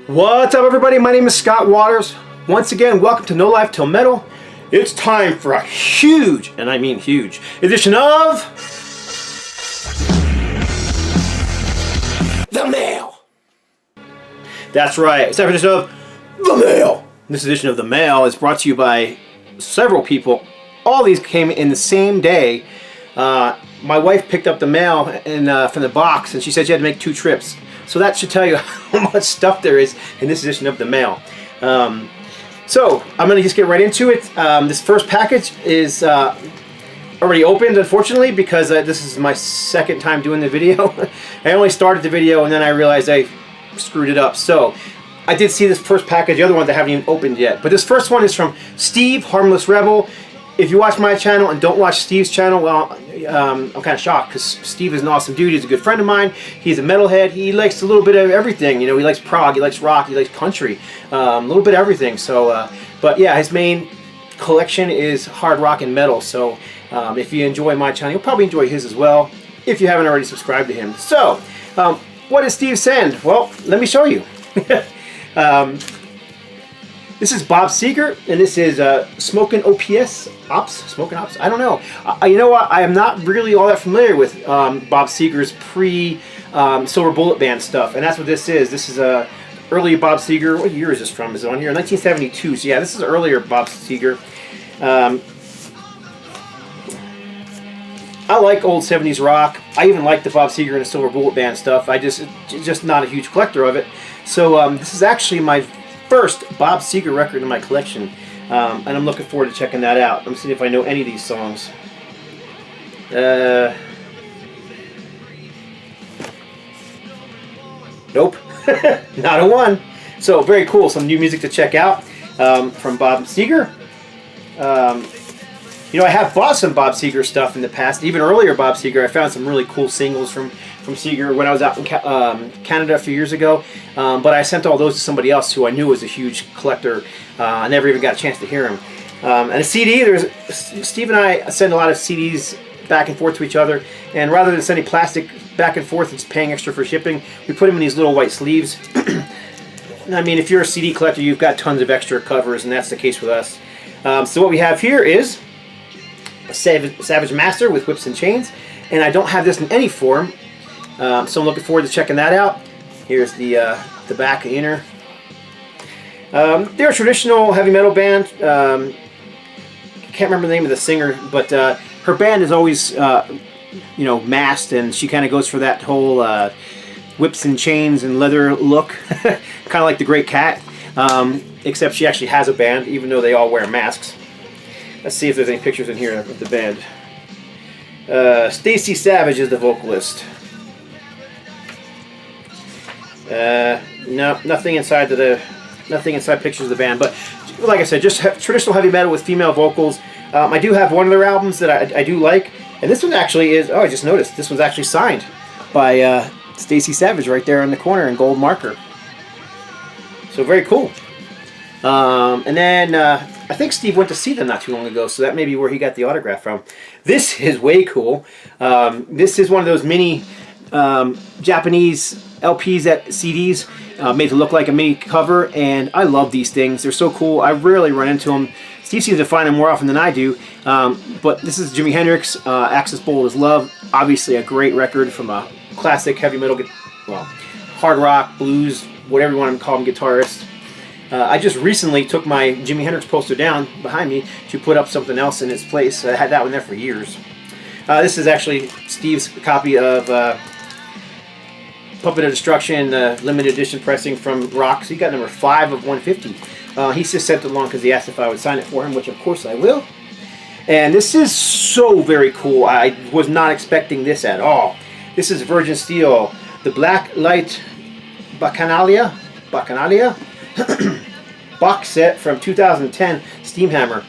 What's up, everybody? My name is Scott Waters. Once again, welcome to No Life Till Metal. It's time for a huge, and I mean huge, edition of The Mail. That's right, it's time for edition of The Mail. This edition of The Mail is brought to you by several people. All these came in the same day. My wife picked up the mail from the box, and she said she had to make 2 trips. So that should tell you how much stuff there is in this edition of the mail. So I'm going to just get right into it. This first package is already opened, unfortunately, because this is my second time doing the video. I only started the video and then I realized I screwed it up. So I did see this first package. The other ones I haven't even opened yet. But this first one is from Steve, Harmless Rebel. If you watch my channel and don't watch Steve's channel, well, I'm kind of shocked because Steve is an awesome dude. He's a good friend of mine. He's a metalhead. He likes a little bit of everything. You know, he likes prog, he likes rock, he likes country, a little bit of everything. So, but yeah, his main collection is hard rock and metal. So, if you enjoy my channel, you'll probably enjoy his as well. If you haven't already subscribed to him. So, what did Steve send? Well, let me show you. This is Bob Seger, and this is Smokin' Smokin' Ops? I don't know. You know what? I am not really all that familiar with Bob Seger's pre-Silver Bullet Band stuff, and that's what this is. This is early Bob Seger. What year is this from? Is it on here? 1972. So yeah, this is earlier Bob Seger. I like old 70s rock. I even like the Bob Seger and the Silver Bullet Band stuff. I just not a huge collector of it. So this is actually my first Bob Seger record in my collection, and I'm looking forward to checking that out. I'm seeing if I know any of these songs. Nope, not a one. So very cool, some new music to check out from Bob Seger. You know, I have bought some Bob Seger stuff in the past. Even earlier Bob Seger, I found some really cool singles from Seger when I was out in Canada a few years ago. But I sent all those to somebody else who I knew was a huge collector. I never even got a chance to hear him. And a CD, Steve and I send a lot of CDs back and forth to each other. And rather than sending plastic back and forth and paying extra for shipping, we put them in these little white sleeves. I mean, if you're a CD collector, you've got tons of extra covers, and that's the case with us. So what we have here is a Savage Master with Whips and Chains. And I don't have this in any form. So I'm looking forward to checking that out. Here's the back inner. They're a traditional heavy metal band. Can't remember the name of the singer, but her band is always, you know, masked, and she kind of goes for that whole whips and chains and leather look, kind of like the Great Cat. Except she actually has a band, even though they all wear masks. Let's see if there's any pictures in here of the band. Stacy Savage is the vocalist. No, nothing inside pictures of the band. But like I said, just traditional heavy metal with female vocals. I do have one of their albums that I do like, and this one actually is. Oh, I just noticed this one's actually signed by Stacy Savage right there in the corner in gold marker. So very cool. And then I think Steve went to see them not too long ago, so that may be where he got the autograph from. This is way cool. This is one of those mini Japanese LPs at CDs made to look like a mini cover, and I love these things. They're so cool. I rarely run into them. Steve seems to find them more often than I do. But this is Jimi Hendrix, Axis Bold as Love. Obviously a great record from a classic heavy metal, well, hard rock, blues, whatever you want to call them, guitarist. I just recently took my Jimi Hendrix poster down behind me to put up something else in its place. I had that one there for years. This is actually Steve's copy of Puppet of Destruction, limited edition pressing from Rock. So he got number 5 of 150. He just sent it along because he asked if I would sign it for him, which of course I will. And this is so very cool. I was not expecting this at all. This is Virgin Steel, the Black Light Bacchanalia box set from 2010 Steamhammer.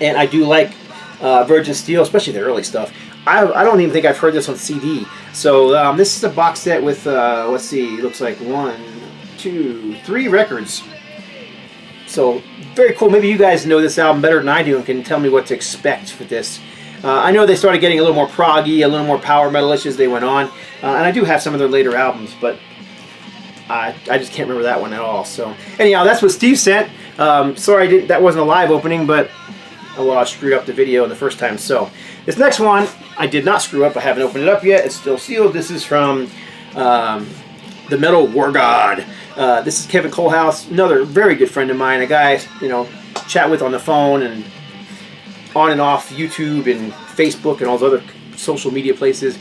And I do like Virgin Steel, especially the early stuff. I don't even think I've heard this on CD. So this is a box set with, let's see, it looks like 1, 2, 3 records. So very cool. Maybe you guys know this album better than I do and can tell me what to expect with this. I know they started getting a little more proggy, a little more power metal-ish as they went on. And I do have some of their later albums, but I just can't remember that one at all. So anyhow, that's what Steve sent. Sorry that wasn't a live opening, but well, I screwed up the video the first time. So this next one I did not screw up. I haven't opened it up yet. It's still sealed. This is from the Metal War God. This is Kevin Colehouse, another very good friend of mine, a guy, you know, chat with on the phone and on and off YouTube and Facebook and all those other social media places.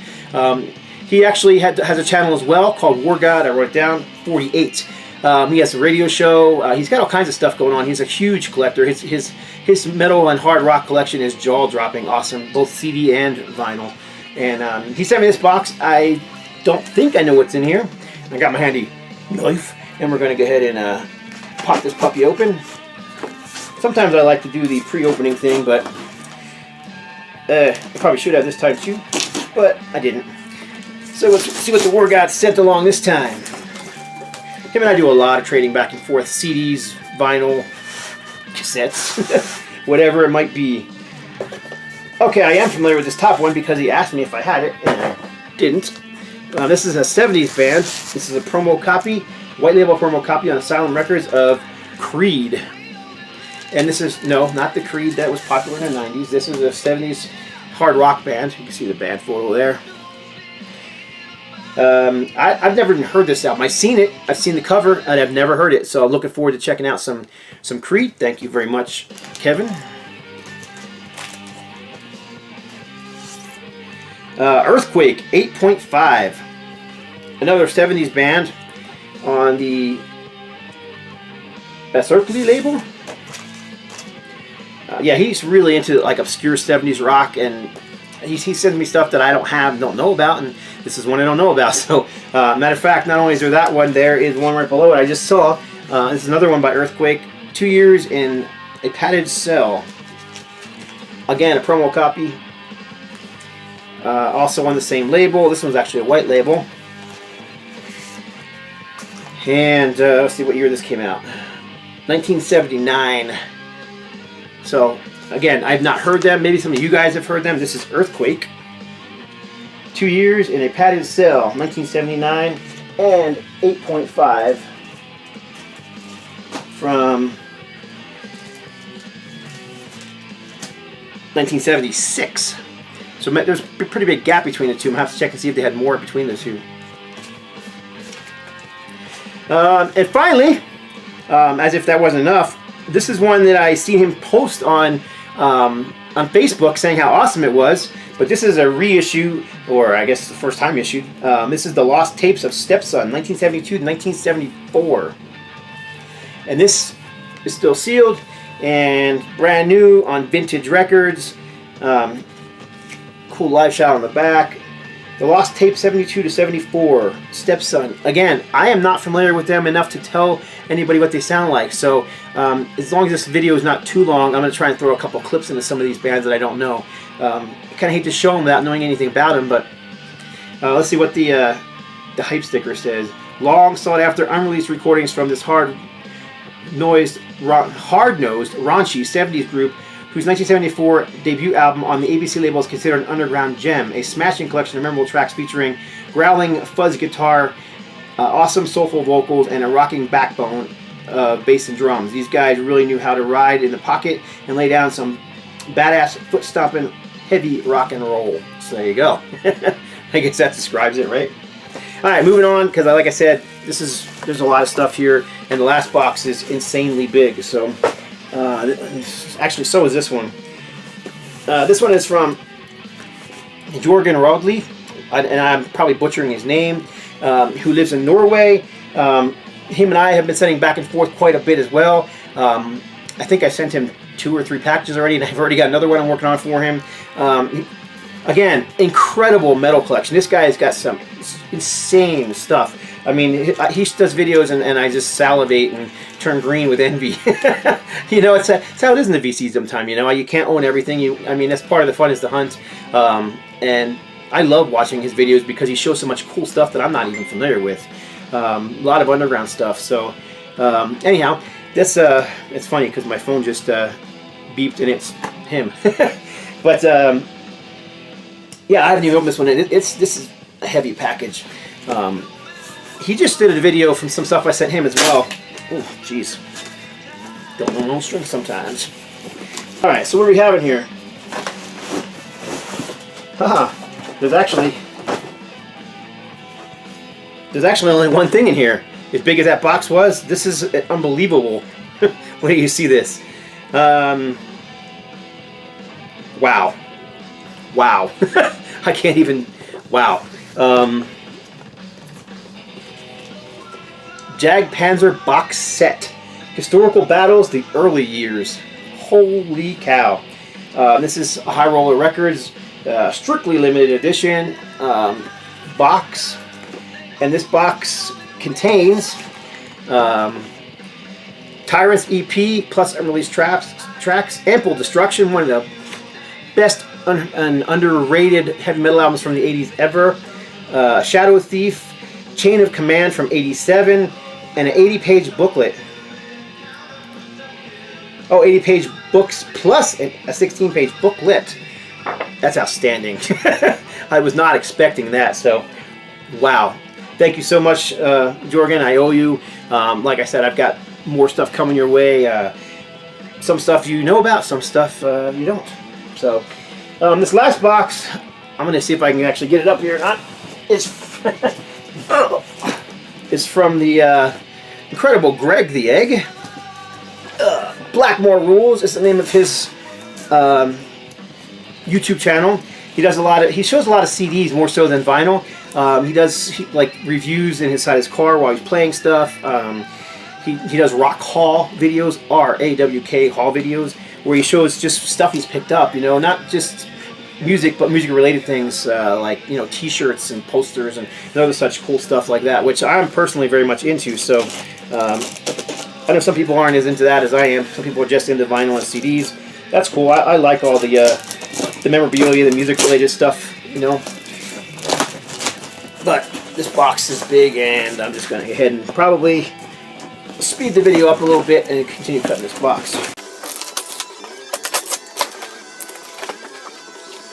He actually has a channel as well called War God. I wrote it down, 48. He has a radio show. He's got all kinds of stuff going on. He's a huge collector. His metal and hard rock collection is jaw-dropping awesome, both CD and vinyl. And he sent me this box. I don't think I know what's in here. I got my handy knife, and we're going to go ahead and pop this puppy open. Sometimes I like to do the pre-opening thing, but I probably should have this time too, but I didn't. So let's see what the War God sent along this time. Him and I do a lot of trading back and forth. CDs, vinyl, cassettes, whatever it might be. Okay, I am familiar with this top one because he asked me if I had it, and I didn't. This is a 70s band. This is a promo copy, white label promo copy on Asylum Records of Creed. And this is, no, not the Creed that was popular in the 90s. This is a 70s hard rock band. You can see the band photo there. I've never even heard this album. I've seen it, I've seen the cover, and I've never heard it. So I'm looking forward to checking out some Creed. Thank you very much, Kevin. Earthquake 8.5. Another 70s band on the Circly label. Yeah, he's really into like obscure 70s rock, and he sends me stuff that I don't know about, and this is one I don't know about. So, matter of fact, not only is there that one, there is one right below it I just saw. This is another one by Earthquake. 2 years in a padded cell. Again, a promo copy. Also on the same label. This one's actually a white label. And let's see what year this came out. 1979. So, again, I've not heard them. Maybe some of you guys have heard them. This is Earthquake. 2 years in a padded cell, 1979, and 8.5 from 1976. So there's a pretty big gap between the two. I'm going to have to check and see if they had more between the two. And finally, as if that wasn't enough, this is one that I seen him post on Facebook saying how awesome it was. But this is a reissue, or I guess the first time issued. This is the Lost Tapes of Stepson, 1972 to 1974. And this is still sealed and brand new on Vintage Records. Cool live shot on the back. The Lost Tape 72 to 74, Stepson. Again, I am not familiar with them enough to tell anybody what they sound like. So as long as this video is not too long, I'm going to try and throw a couple clips into some of these bands that I don't know. I kind of hate to show them without knowing anything about them, but let's see what the hype sticker says. Long sought after unreleased recordings from this hard-nosed, raunchy 70s group whose 1974 debut album on the ABC label is considered an underground gem, a smashing collection of memorable tracks featuring growling fuzz guitar, awesome soulful vocals, and a rocking backbone of bass and drums. These guys really knew how to ride in the pocket and lay down some badass foot-stomping heavy rock and roll. So there you go. I guess that describes it, right? All right, moving on, because like I said, there's a lot of stuff here, and the last box is insanely big. So actually, so is this one. This one is from Jorgen Rodli, and I'm probably butchering his name, who lives in Norway. Him and I have been sending back and forth quite a bit as well. I think I sent him 2 or 3 packages already, and I've already got another one I'm working on for him. Again, incredible metal collection. This guy has got some insane stuff. I mean, he does videos, and I just salivate and turn green with envy. You know, it's how it is in the VC sometime. You know, you can't own everything. I mean, that's part of the fun, is the hunt. And I love watching his videos because he shows so much cool stuff that I'm not even familiar with. A lot of underground stuff. So, anyhow, that's it's funny because my phone just beeped and it's him. But yeah, I haven't even opened this one. This is a heavy package. he just did a video from some stuff I sent him as well. Oh, jeez. Don't know no strings sometimes. All right, so what are we having here? Haha, there's actually only one thing in here. As big as that box was, this is unbelievable. Wait till you see this. Wow. Wow. I can't even, wow. Jag Panzer box set. Historical battles, the early years. Holy cow. This is High Roller Records, strictly limited edition box. And this box contains Tyrant's EP plus unreleased tracks, Ample Destruction, one of the best and underrated heavy metal albums from the 80s ever, Shadow Thief, Chain of Command from 87, and an 80-page booklet. Oh, 80-page books plus a 16-page booklet. That's outstanding. I was not expecting that, so wow. Thank you so much, Jorgen. I owe you. Like I said, I've got more stuff coming your way. Some stuff you know about, some stuff you don't. So, this last box, I'm going to see if I can actually get it up here or not. It's from the incredible Greg the Egg. Blackmore Rules is the name of his YouTube channel. He does he shows a lot of CDs more so than vinyl. He does like reviews inside his car while he's playing stuff. He does rock haul videos, R-A-W-K haul videos, where he shows just stuff he's picked up, you know, not just music, but music related things like, you know, t-shirts and posters and other such cool stuff like that, which I'm personally very much into. So I know some people aren't as into that as I am. Some people are just into vinyl and CDs. That's cool. I like all the memorabilia, the music related stuff, you know. But this box is big, and I'm just going to go ahead and probably speed the video up a little bit and continue cutting this box.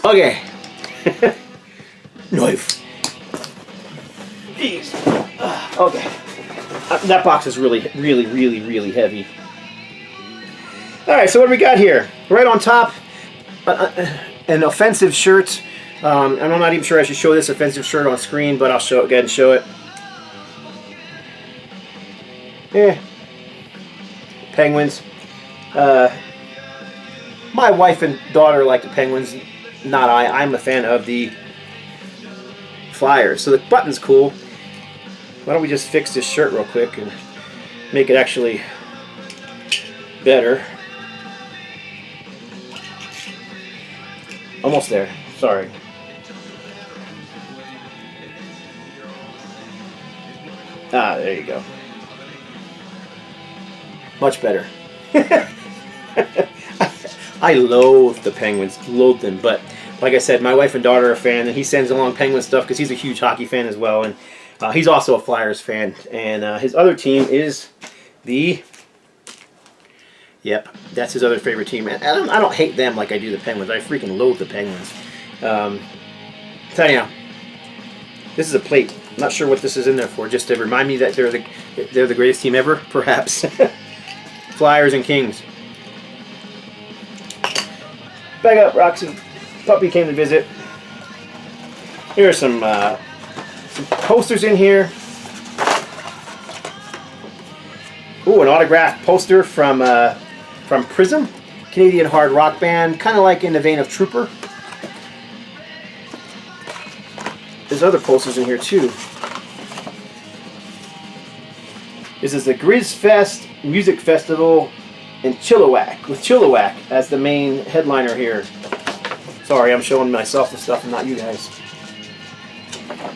Okay. Knife. Jeez. Okay. That box is really heavy. Alright, so what do we got here? Right on top, an offensive shirt. And I'm not even sure I should show this offensive shirt on screen, but I'll go ahead and show it. Yeah. Penguins. My wife and daughter like the Penguins, not I. I'm a fan of the Flyers. So the button's cool. Why don't we just fix this shirt real quick and make it actually better. Almost there. Sorry. Ah, there you go. Much better. I loathe the Penguins, loathe them, but like I said, my wife and daughter are a fan, and he sends along Penguin stuff because he's a huge hockey fan as well, and he's also a Flyers fan, and his other team is the... Yep, that's his other favorite team, and I don't hate them like I do the Penguins. I freaking loathe the Penguins. So anyhow, this is a plate. I'm not sure what this is in there for, just to remind me that they're the greatest team ever, perhaps. Flyers and Kings. Back up, Roxy. Puppy came to visit. Here are some posters in here. Ooh, an autographed poster from Prism, Canadian hard rock band, kind of like in the vein of Trooper. There's other posters in here too. This is the Grizz Fest Music Festival in Chilliwack, with Chilliwack as the main headliner here. Sorry, I'm showing myself the stuff and not you guys.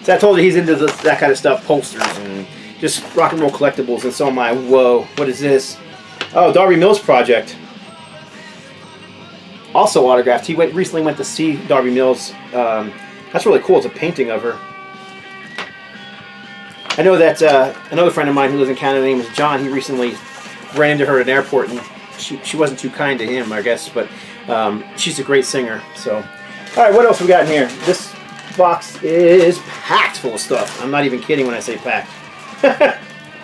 So I told you he's into that kind of stuff, posters and just rock and roll collectibles, and so am I. Whoa, what is this? Oh, Darby Mills Project. Also autographed. He recently went to see Darby Mills. That's really cool. It's a painting of her. I know that another friend of mine who lives in Canada, named is John, he recently ran into her at an airport, and she wasn't too kind to him, I guess, but she's a great singer. So, all right, what else we got in here? This box is packed full of stuff. I'm not even kidding when I say packed.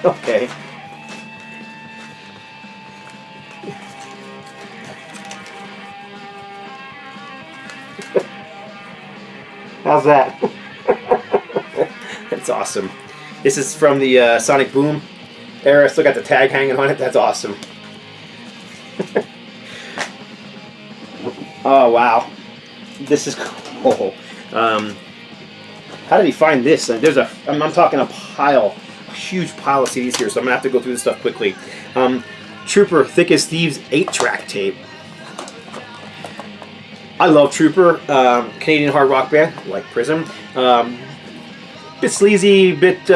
Okay. How's that? That's awesome. This is from the Sonic Boom era. Still got the tag hanging on it. That's awesome. Oh wow, this is cool. How did he find this? There's a. I'm talking a huge pile of CDs here, so I'm gonna have to go through this stuff quickly. Trooper, Thick as Thieves 8-track tape. I love Trooper, Canadian hard rock band like Prism. Bit sleazy, bit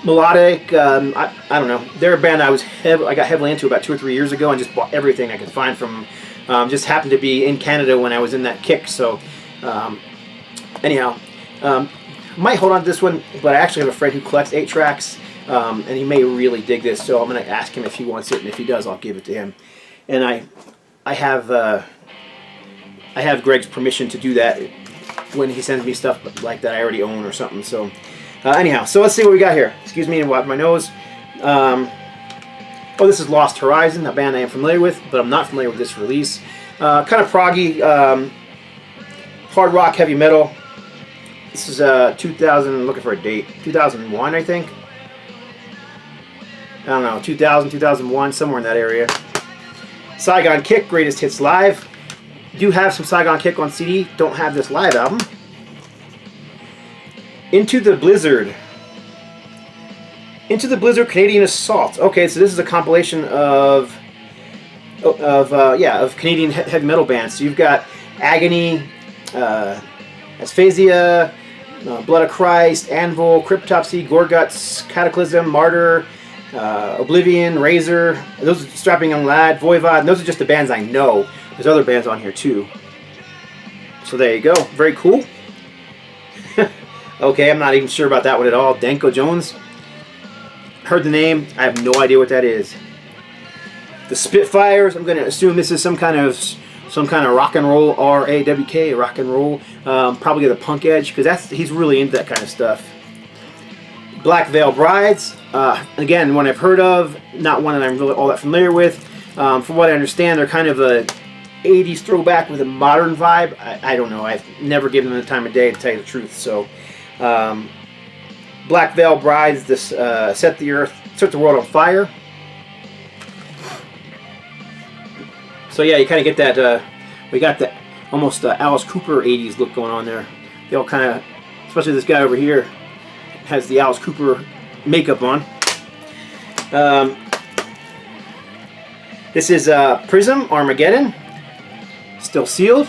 melodic. I don't know. They're a band I got heavily into about 2 or 3 years ago, and just bought everything I could find from. Just happened to be in Canada when I was in that kick. So anyhow, might hold on to this one, but I actually have a friend who collects 8-tracks, and he may really dig this. So I'm going to ask him if he wants it, and if he does, I'll give it to him. And I have Greg's permission to do that when he sends me stuff like that I already own or something. So anyhow, so let's see what we got here. Excuse me and wipe my nose. Oh, this is Lost Horizon, a band I am familiar with, but I'm not familiar with this release. Kind of proggy, hard rock, heavy metal. This is 2000, looking for a date, 2001 I think. I don't know, 2000, 2001, somewhere in that area. Saigon Kick, Greatest Hits Live. Do have some Saigon Kick on CD, don't have this live album. Into the Blizzard. Into the Blizzard, Canadian Assault. Okay, so this is a compilation of Canadian heavy metal bands. So you've got Agony, Asphasia, Blood of Christ, Anvil, Cryptopsy, Gorguts, Cataclysm, Martyr, Oblivion, Razor. Those are Strapping Young Lad, Voivod. And those are just the bands I know. There's other bands on here too. So there you go. Very cool. Okay, I'm not even sure about that one at all. Danko Jones. Heard the name. I have no idea what that is. The Spitfires. I'm going to assume this is some kind of rock and roll, R-A-W-K, rock and roll. Probably the punk edge, because he's really into that kind of stuff. Black Veil Brides. Again, one I've heard of, not one that I'm really all that familiar with. From what I understand, they're kind of a 80s throwback with a modern vibe. I don't know. I've never given them the time of day, to tell you the truth. So, Black Veil Brides, this set the world on fire. So yeah, you kind of get that. We got that almost Alice Cooper 80s look going on there. They all kind of, especially this guy over here, has the Alice Cooper makeup on. This is Prism, Armageddon, still sealed.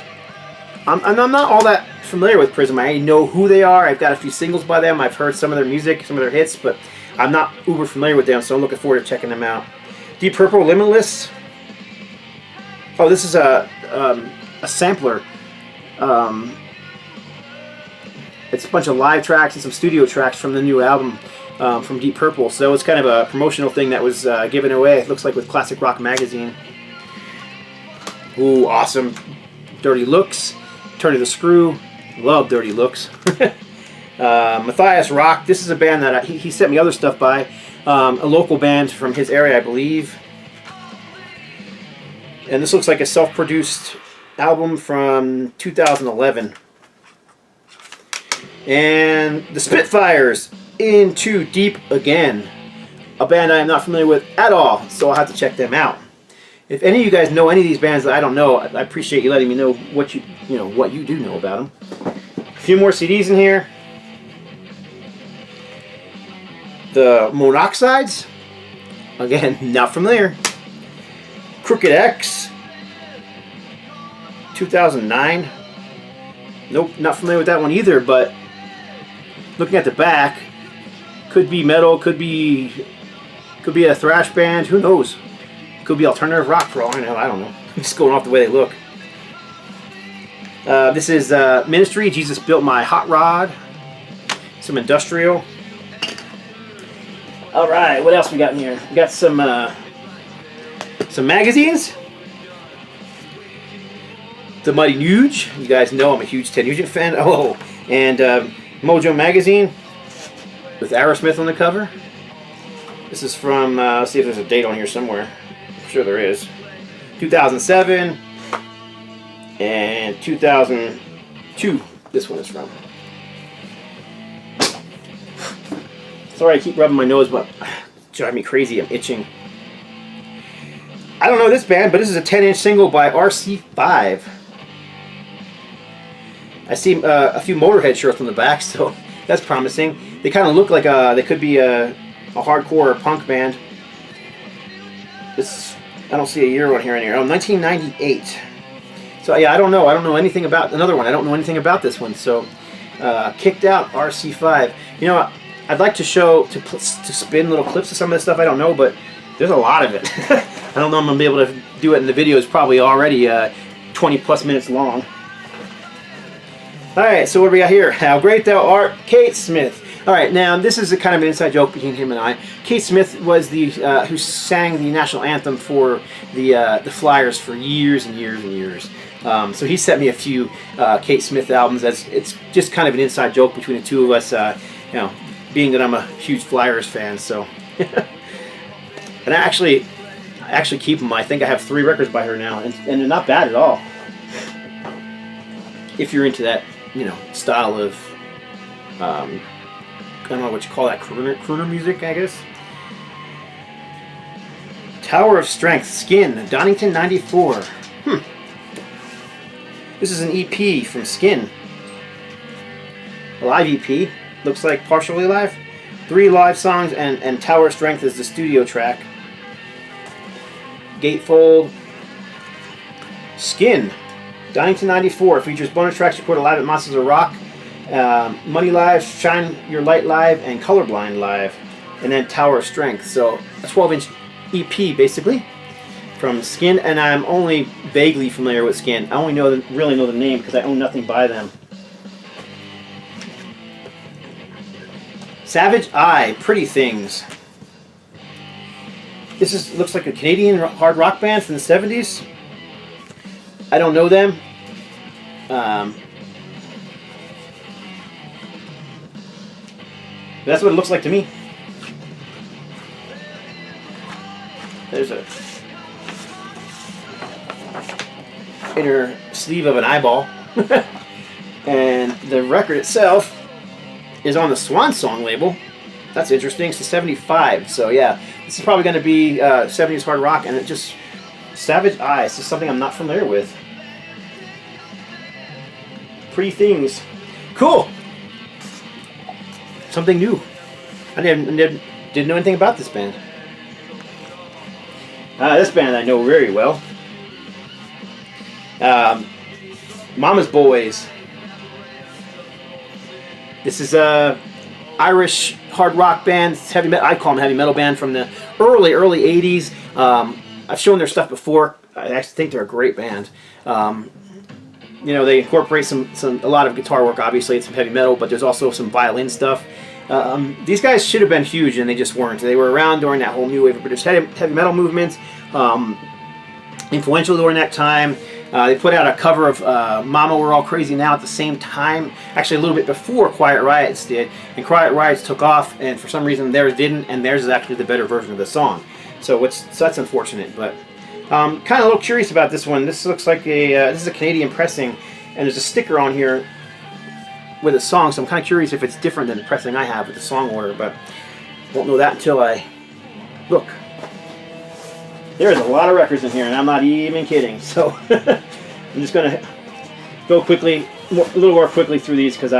I'm not all that familiar with Prism. I know who they are. I've got a few singles by them. I've heard some of their music, some of their hits, but I'm not uber familiar with them, so I'm looking forward to checking them out. Deep Purple, Limitless. Oh, this is a sampler. It's a bunch of live tracks and some studio tracks from the new album from Deep Purple. So it's kind of a promotional thing that was given away, it looks like, with Classic Rock Magazine. Ooh, awesome. Dirty Looks. Turn of the Screw. Love Dirty Looks. Matthias Rock. This is a band that he sent me other stuff by. A local band from his area, I believe. And this looks like a self-produced album from 2011. And the Spitfires, Into Deep Again. A band I am not familiar with at all, so I'll have to check them out. If any of you guys know any of these bands that I don't know, I appreciate you letting me know what you do know about them. A few more CDs in here. The Monoxides. Again, not familiar. Crooked X. 2009. Nope, not familiar with that one either, but looking at the back, could be metal, could be a thrash band, who knows? Could be alternative rock for all I know, I don't know. I'm just going off the way they look. This is Ministry, Jesus Built My Hot Rod. Some industrial. Alright, what else we got in here? We got some magazines. The Mighty Nuge. You guys know I'm a huge Ted Nugent fan. Oh, and Mojo Magazine. with Aerosmith on the cover. This is from, let's see if there's a date on here somewhere. I'm sure there is. 2007 and 2002. This one is from. Sorry, I keep rubbing my nose, but it's driving me crazy. I'm itching. I don't know this band, but this is a 10-inch single by RC5. I see a few Motorhead shirts on the back, so that's promising. They kind of look like they could be a hardcore or punk band. This, I don't see a year on here anywhere. Oh, 1998. So yeah, I don't know. I don't know anything about another one. I don't know anything about this one. So, Kicked Out, RC5. You know, I'd like to spin little clips of some of this stuff. I don't know, but there's a lot of it. I don't know if I'm going to be able to do it in the video. It's probably already 20 plus minutes long. Alright, so what do we got here? How Great Thou Art, Kate Smith. Alright, now this is a kind of an inside joke between him and I. Kate Smith was the who sang the national anthem for the Flyers for years and years and years. So he sent me a few Kate Smith albums. It's just kind of an inside joke between the two of us, you know, being that I'm a huge Flyers fan. So, and I actually keep them. I think I have 3 records by her now, and they're not bad at all. If you're into that, you know, style of, I don't know what you call that, crooner music, I guess. Tower of Strength, Skin, Donington 94. This is an EP from Skin. A live EP. Looks like partially live. 3 live songs, and Tower of Strength is the studio track. Gatefold. Skin. Donington 94 features bonus tracks recorded live at Monsters of Rock, Money Live, Shine Your Light Live, and Colorblind Live, and then Tower of Strength. So a 12-inch EP basically from Skin, and I'm only vaguely familiar with Skin. I only really know the name because I own nothing by them. Savage Eye, Pretty Things. This looks like a Canadian hard rock band from the 70s. I don't know them. That's what it looks like to me. There's a inner sleeve of an eyeball. And the record itself is on the Swan Song label. That's interesting. It's a 75. So yeah, this is probably going to be 70s hard rock, and it just Savage Eye. This is something I'm not familiar with. Pretty Things. Cool. Something new. I didn't know anything about this band. This band I know very well. Mama's Boys. This is a Irish hard rock band. It's heavy metal. I call them heavy metal band from the early 80s. I've shown their stuff before. I actually think they're a great band. You know, they incorporate a lot of guitar work. Obviously, it's some heavy metal, but there's also some violin stuff. These guys should have been huge, and they just weren't. They were around during that whole new wave of British heavy metal movement. Influential during that time. They put out a cover of Mama We're All Crazy Now at the same time, actually a little bit before Quiet Riot's did, and Quiet Riot's took off, and for some reason theirs didn't, and theirs is actually the better version of the song. So that's unfortunate, but kind of a little curious about this one. This looks like this is a Canadian pressing, and there's a sticker on here with a song, so I'm kind of curious if it's different than the pressing I have with the song order, but won't know that until I look. There's a lot of records in here, and I'm not even kidding. So I'm just going to go quickly, a little more quickly through these because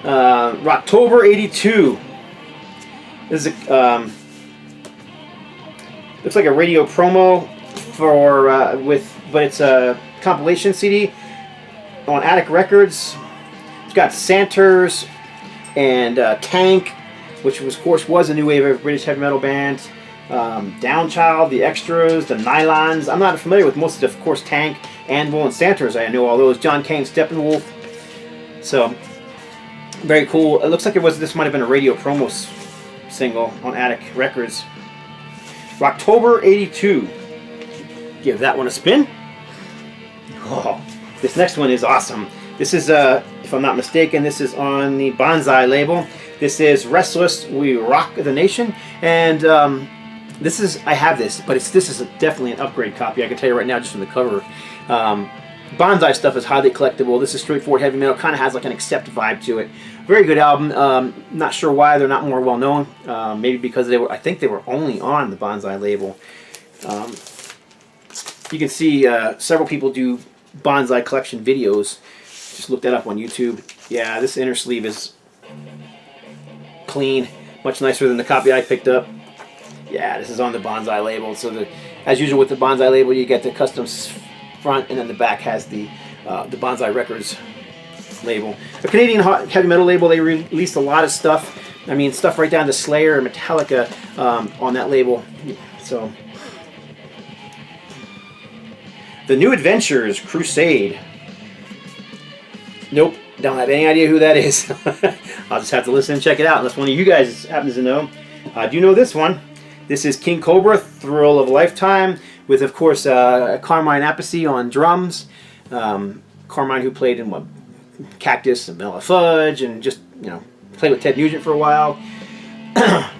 October '82. This is looks like a radio promo for but it's a compilation CD on Attic Records. It's got Santers and Tank, which of course was a new wave of British heavy metal band. Downchild, the Extras, the Nylons. I'm not familiar with most of course, Tank, Anvil, and Santers. I know all those. John Cain, Steppenwolf. So, very cool. It looks like this might have been a radio promo single on Attic Records. October '82. Give that one a spin. Oh, this next one is awesome. This is if I'm not mistaken, this is on the Bonsai label. This is Restless, We Rock the Nation. And this is, I have this, but this is definitely an upgrade copy. I can tell you right now just from the cover. Bonsai stuff is highly collectible. This is straightforward heavy metal. Kind of has like an Accept vibe to it. Very good album. Not sure why they're not more well known. Maybe because they were, I think they were only on the Bonsai label. You can see several people do Bonsai collection videos. Just look that up on YouTube. Yeah, this inner sleeve is clean. Much nicer than the copy I picked up. Yeah, this is on the Bonsai label. So as usual with the Bonsai label, you get the custom front, and then the back has the Bonsai Records label. A Canadian heavy metal label. They released a lot of stuff. I mean, stuff right down to Slayer and Metallica on that label. So, The New Adventures Crusade. Nope, don't have any idea who that is. I'll just have to listen and check it out unless one of you guys happens to know. I do know this one. This is King Cobra, Thrill of a Lifetime, with, of course, Carmine Appice on drums. Carmine, who played in what, Cactus and Vanilla Fudge, and just, you know, played with Ted Nugent for a while.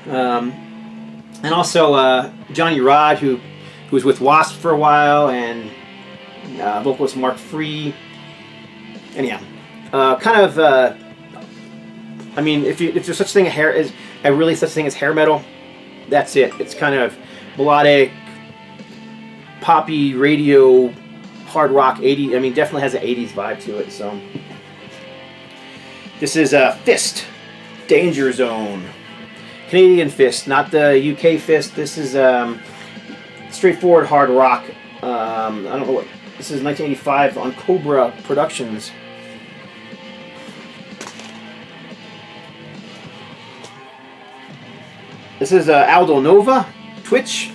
And also Johnny Rod, who was with Wasp for a while, and vocalist Mark Free. Anyhow, I mean, if there's such thing as such thing as hair metal, that's it. It's kind of melodic, poppy, radio, hard rock, 80s. I mean, definitely has an 80s vibe to it. So this is Fist, Danger Zone, Canadian Fist, not the UK Fist. This is straightforward hard rock. I don't know what this is. 1985 on Cobra Productions. This is Aldo Nova, Twitch.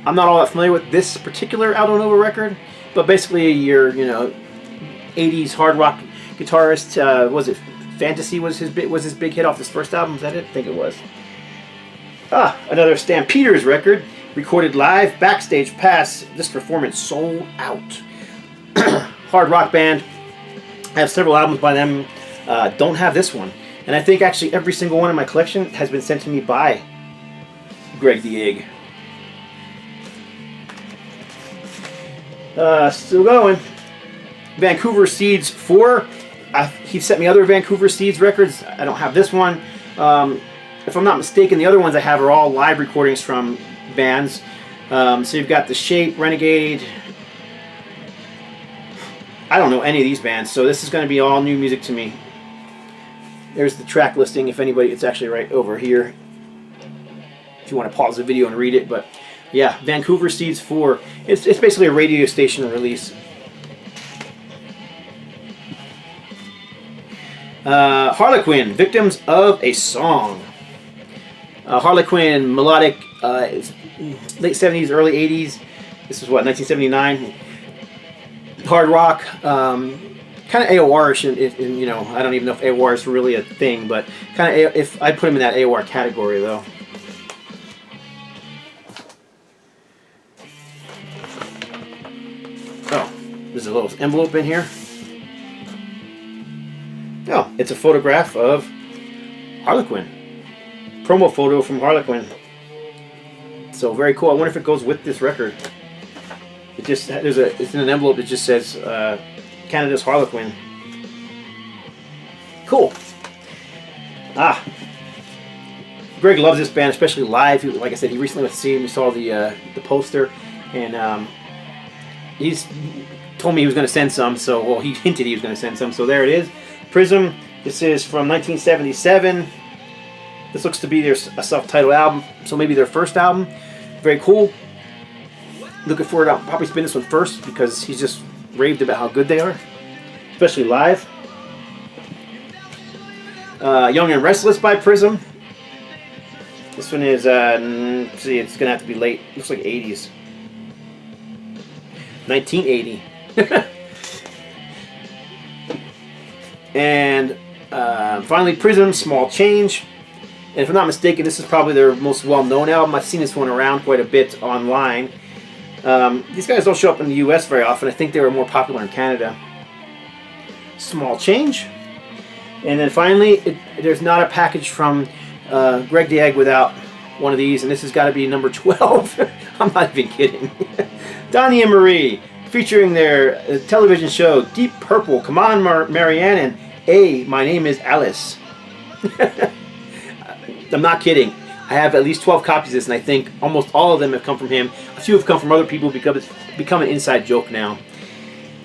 I'm not all that familiar with this particular Aldo Nova record, but basically your 80s hard rock guitarist. Was it Fantasy was his big hit off his first album? Is that it? I think it was. Another Stampeders record, recorded live, Backstage Pass. This performance sold out. Hard rock band. I have several albums by them. Don't have this one. And I think actually every single one in my collection has been sent to me by Greg the Egg. Still going. Vancouver Seeds 4. He sent me other Vancouver Seeds records. I don't have this one. If I'm not mistaken, the other ones I have are all live recordings from bands. So you've got The Shape, Renegade. I don't know any of these bands, so this is going to be all new music to me. There's the track listing, if anybody, it's actually right over here. If you want to pause the video and read it, but yeah, Vancouver Seeds 4. It's basically a radio station release. Harlequin, Victims of a Song. Harlequin, melodic, late 70s, early 80s. This is what, 1979? Hard rock. Kind of AOR-ish, I don't even know if AOR is really a thing, but kind of, if I'd put him in that AOR category, though. Oh, there's a little envelope in here. Oh, it's a photograph of Harlequin. Promo photo from Harlequin. So very cool. I wonder if it goes with this record. It's in an envelope that just says Canada's Harlequin. Cool. Greg loves this band, especially live. Like I said, he recently went to see him. We saw the poster, and he's told me he was going to send some. So, well, he hinted he was going to send some. So there it is. Prism. This is from 1977. This looks to be a self-titled album, so maybe their first album. Very cool. Looking forward. I'll probably spin this one first because he's just raved about how good they are, especially live. Young and Restless by Prism. This one is, see, it's going to have to be late. Looks like 80s. 1980. And finally, Prism, Small Change. And if I'm not mistaken, this is probably their most well-known album. I've seen this one around quite a bit online. These guys don't show up in the U.S. very often. I think they were more popular in Canada. small change. And then finally, there's not a package from Greg the Egg without one of these, and this has got to be number 12. I'm not even kidding. Donnie and Marie, featuring their television show Deep Purple, Come On Marianne, and Hey, My Name is Alice. I'm not kidding. I have at least 12 copies of this, and I think almost all of them have come from him. A few have come from other people because it's become an inside joke now.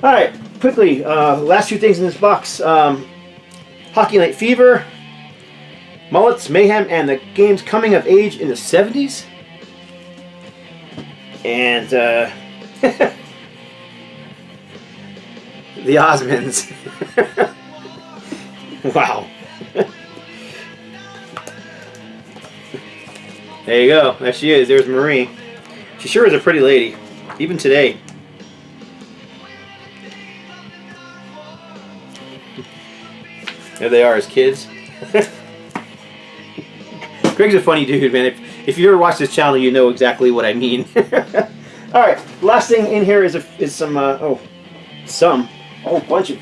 Alright, quickly, last few things in this box. Hockey Night Fever, Mullets, Mayhem, and the game's coming of age in the 70s. And the Osmonds. Wow. There you go. There she is. There's Marie. She sure is a pretty lady, even today. There they are as kids. Greg's a funny dude, man. If you ever watch this channel, you know exactly what I mean. All right, last thing in here is some a whole bunch of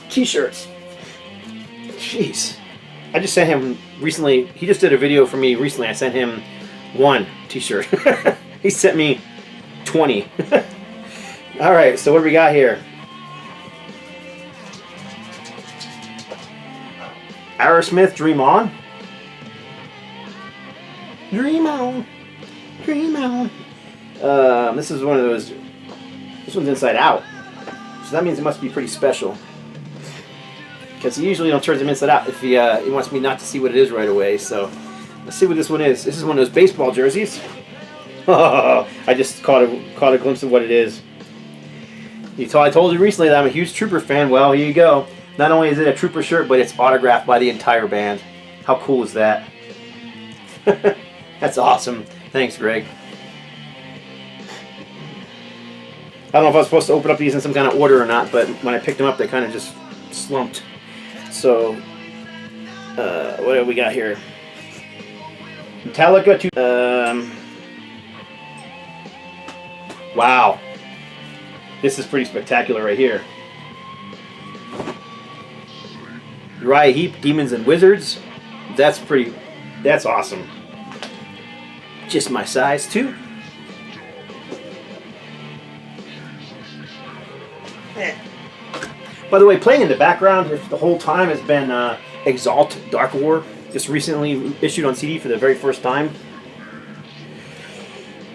T-shirts. Jeez, I just sent him recently. He just did a video for me recently. I sent him one T-shirt. He sent me 20. All right, so what do we got here? Aerosmith, Dream On. Dream on, dream on. This is one of those. This one's inside out, so that means it must be pretty special. Because he usually don't turn them inside out if he wants me not to see what it is right away. So let's see what this one is. This is one of those baseball jerseys. I just caught a glimpse of what it is. I told you recently that I'm a huge Trooper fan. Well, here you go. Not only is it a Trooper shirt, but it's autographed by the entire band. How cool is that? That's awesome. Thanks, Greg. I don't know if I was supposed to open up these in some kind of order or not, but when I picked them up, they kind of just slumped. So, what do we got here? Metallica. Wow. This is pretty spectacular right here. Uriah Heep, Demons and Wizards. That's awesome. Just my size too. By the way, playing in the background the whole time has been Exalt Dark War, just recently issued on CD for the very first time.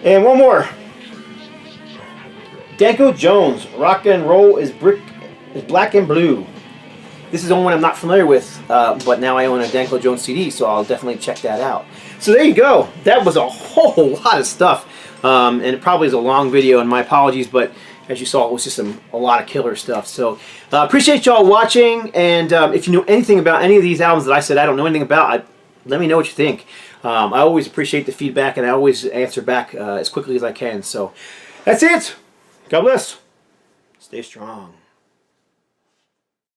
And one more. Danko Jones, Rock and Roll is Black and Blue. This is the only one I'm not familiar with, but now I own a Danko Jones CD, so I'll definitely check that out. So there you go. That was a whole lot of stuff, and it probably is a long video, and my apologies, but as you saw, it was just a lot of killer stuff. So appreciate y'all watching, and if you know anything about any of these albums that I said I don't know anything about, let me know what you think. I always appreciate the feedback, and I always answer back as quickly as I can. So that's it. God bless. Stay strong.